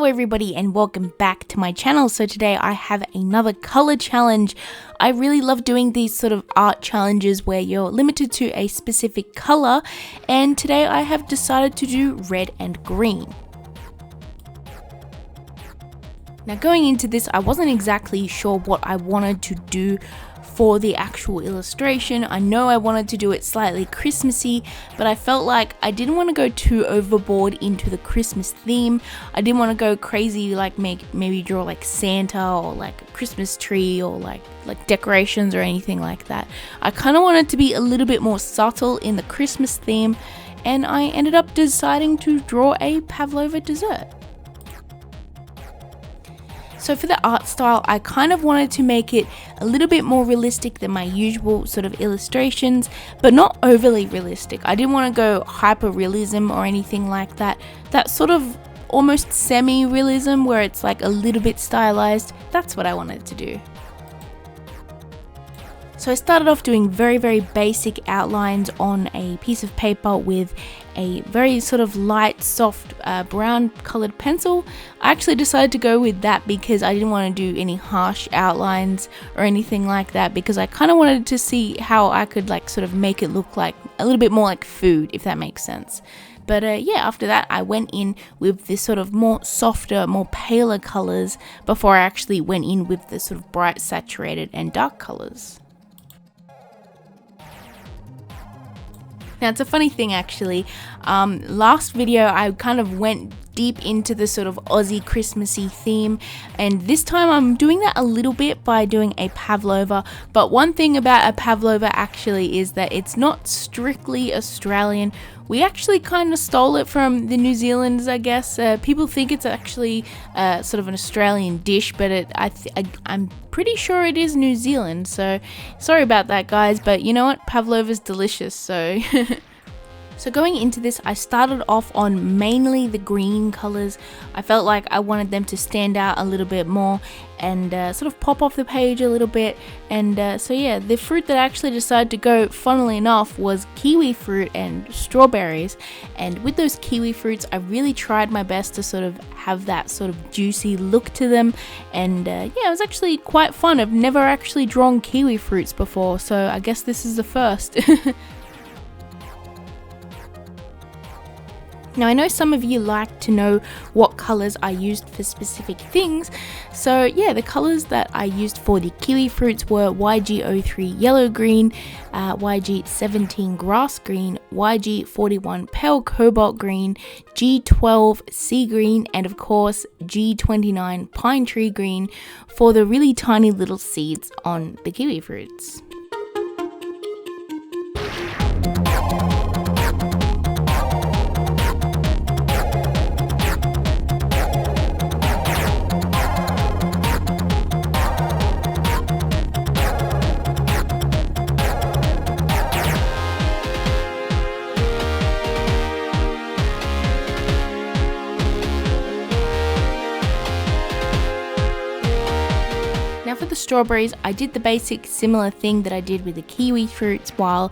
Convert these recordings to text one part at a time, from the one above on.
everybody and welcome back to my channel. So today I have another color challenge. I really love doing these sort of art challenges where you're limited to a specific color, and today I have decided to do red and green. Now going into this, I wasn't exactly sure what I wanted to do for the actual illustration. I know I wanted to do it slightly Christmassy, but I felt like I didn't want to go too overboard into the Christmas theme. I didn't want to go crazy, like maybe draw like Santa or like a Christmas tree or like decorations or anything like that. I kind of wanted to be a little bit more subtle in the Christmas theme, and I ended up deciding to draw a pavlova dessert. So for the art style, I kind of wanted to make it a little bit more realistic than my usual sort of illustrations, but not overly realistic. I didn't want to go hyper realism or anything like that. That sort of almost semi-realism where it's like a little bit stylized, that's what I wanted to do. So I started off doing very basic outlines on a piece of paper with a very sort of light, soft brown colored pencil. I actually decided to go with that because I didn't want to do any harsh outlines or anything like that, because I kind of wanted to see how I could like sort of make it look like a little bit more like food, if that makes sense. But yeah, after that I went in with this sort of more softer, more paler colors before I actually went in with the sort of bright, saturated and dark colors. Now it's a funny thing actually, last video I kind of went deep into the sort of Aussie Christmassy theme, and this time I'm doing that a little bit by doing a pavlova. But one thing about a pavlova actually is that it's not strictly Australian. We actually kind of stole it from the New Zealanders, I guess. People think it's actually sort of an Australian dish, but I'm pretty sure it is New Zealand. So sorry about that, guys, but you know what? Pavlova's delicious, so... So going into this, I started off on mainly the green colors. I felt like I wanted them to stand out a little bit more and sort of pop off the page a little bit. And so yeah, the fruit that I actually decided to go, funnily enough, was kiwi fruit and strawberries. And with those kiwi fruits, I really tried my best to sort of have that sort of juicy look to them. And yeah, it was actually quite fun. I've never actually drawn kiwi fruits before, so I guess this is the first. Now I know some of you like to know what colors I used for specific things, so yeah, the colors that I used for the kiwi fruits were YG03 yellow green, YG17 grass green, YG41 pale cobalt green, G12 sea green, and of course G29 pine tree green for the really tiny little seeds on the kiwi fruits. Now for the strawberries, I did the basic similar thing that I did with the kiwi fruits, while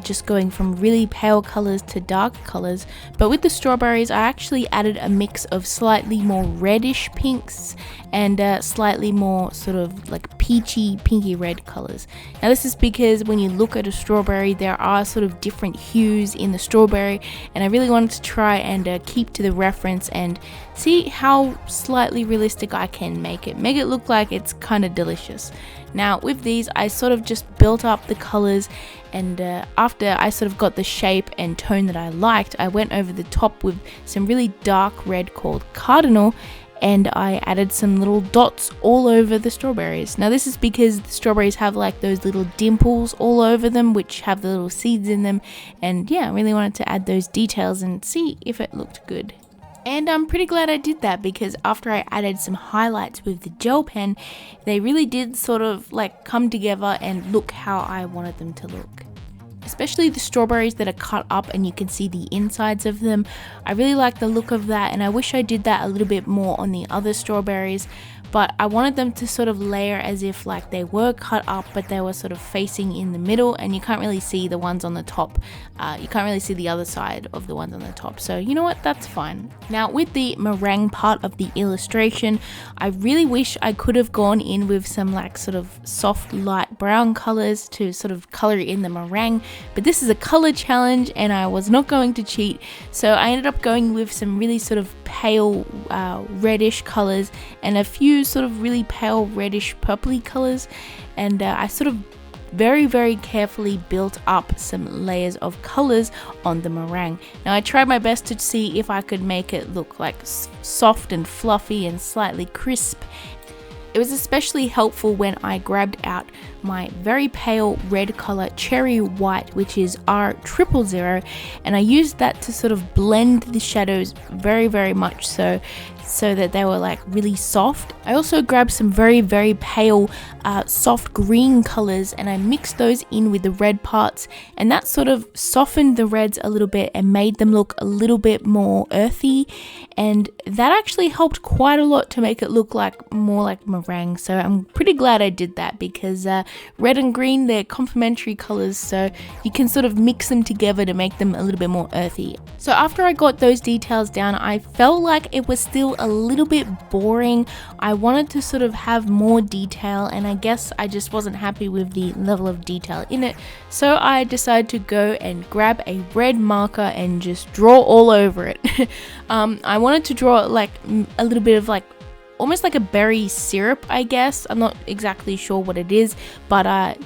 just going from really pale colors to dark colors. But with the strawberries, I actually added a mix of slightly more reddish pinks and slightly more sort of like peachy, pinky red colors. Now this is because when you look at a strawberry, there are sort of different hues in the strawberry, and I really wanted to try and keep to the reference and see how slightly realistic I can make it look like it's kind of delicious. Now with these, I sort of just built up the colors, and after I sort of got the shape and tone that I liked, I went over the top with some really dark red called cardinal, and I added some little dots all over the strawberries. Now this is because the strawberries have like those little dimples all over them which have the little seeds in them, and yeah, I really wanted to add those details and see if it looked good. And I'm pretty glad I did that, because after I added some highlights with the gel pen, they really did sort of like come together and look how I wanted them to look. Especially the strawberries that are cut up and you can see the insides of them. I really like the look of that, and I wish I did that a little bit more on the other strawberries. but I wanted them to sort of layer as if like they were cut up, but they were sort of facing in the middle, and you can't really see the ones on the top. You can't really see the other side of the ones on the top, so you know what, that's fine. Now with the meringue part of the illustration, I really wish I could have gone in with some like sort of soft light brown colors to sort of color in the meringue, but this is a color challenge and I was not going to cheat, so I ended up going with some really sort of pale reddish colors and a few sort of really pale reddish purpley colors, and I sort of very carefully built up some layers of colors on the meringue. Now I tried my best to see if I could make it look like soft and fluffy and slightly crisp. It was especially helpful when I grabbed out my very pale red color cherry white, which is R000, and I used that to sort of blend the shadows very much so that they were like really soft. I also grabbed some very pale soft green colors and I mixed those in with the red parts, and that sort of softened the reds a little bit and made them look a little bit more earthy, and that actually helped quite a lot to make it look like more like meringue. So I'm pretty glad I did that, because red and green, they're complementary colors, so you can sort of mix them together to make them a little bit more earthy. So after I got those details down, I felt like it was still a little bit boring. I wanted to sort of have more detail, and I guess I just wasn't happy with the level of detail in it, so I decided to go and grab a red marker and just draw all over it. I wanted to draw like a little bit of like almost like a berry syrup, I guess. I'm not exactly sure what it is, but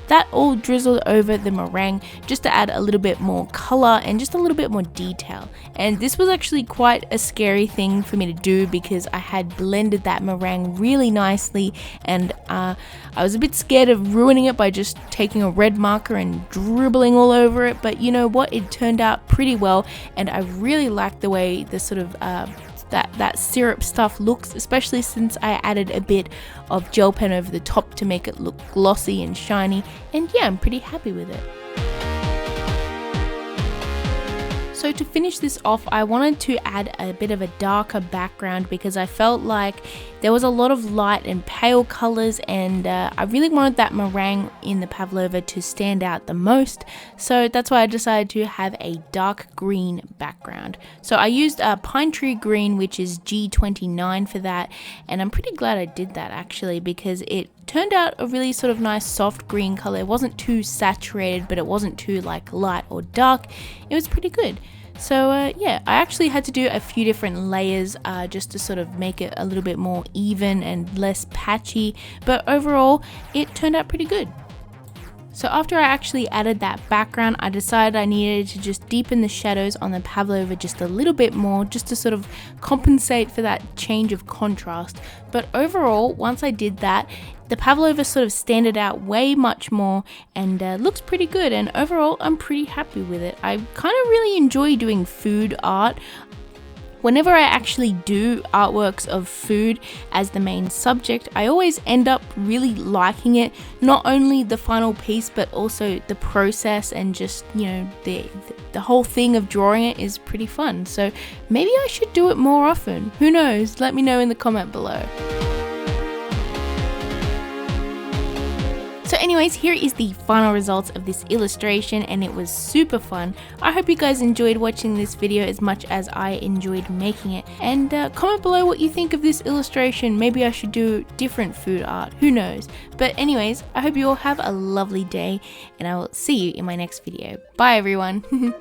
that all drizzled over the meringue just to add a little bit more color and just a little bit more detail. And this was actually quite a scary thing for me to do, because I had blended that meringue really nicely, and I was a bit scared of ruining it by just taking a red marker and dribbling all over it. But you know what, it turned out pretty well, and I really liked the way the sort of that syrup stuff looks, especially since I added a bit of gel pen over the top to make it look glossy and shiny, and yeah, I'm pretty happy with it. So to finish this off, I wanted to add a bit of a darker background, because I felt like there was a lot of light and pale colors, and I really wanted that meringue in the pavlova to stand out the most, so that's why I decided to have a dark green background. So I used a pine tree green, which is G29 for that, and I'm pretty glad I did that actually, because it turned out a really sort of nice soft green color. It wasn't too saturated, but it wasn't too like light or dark. It was pretty good. So yeah, I actually had to do a few different layers just to sort of make it a little bit more even and less patchy, but overall it turned out pretty good. So after I actually added that background, I decided I needed to just deepen the shadows on the pavlova just a little bit more, just to sort of compensate for that change of contrast. But overall, once I did that, the pavlova sort of standed out way much more, and looks pretty good, and overall I'm pretty happy with it. I kind of really enjoy doing food art. Whenever I actually do artworks of food as the main subject, I always end up really liking it. Not only the final piece, but also the process, and just, you know, the whole thing of drawing it is pretty fun. So maybe I should do it more often. Who knows? Let me know in the comment below. So anyways, here is the final results of this illustration, and it was super fun. I hope you guys enjoyed watching this video as much as I enjoyed making it, and comment below what you think of this illustration. Maybe I should do different food art, who knows. But anyways, I hope you all have a lovely day, and I will see you in my next video. Bye everyone.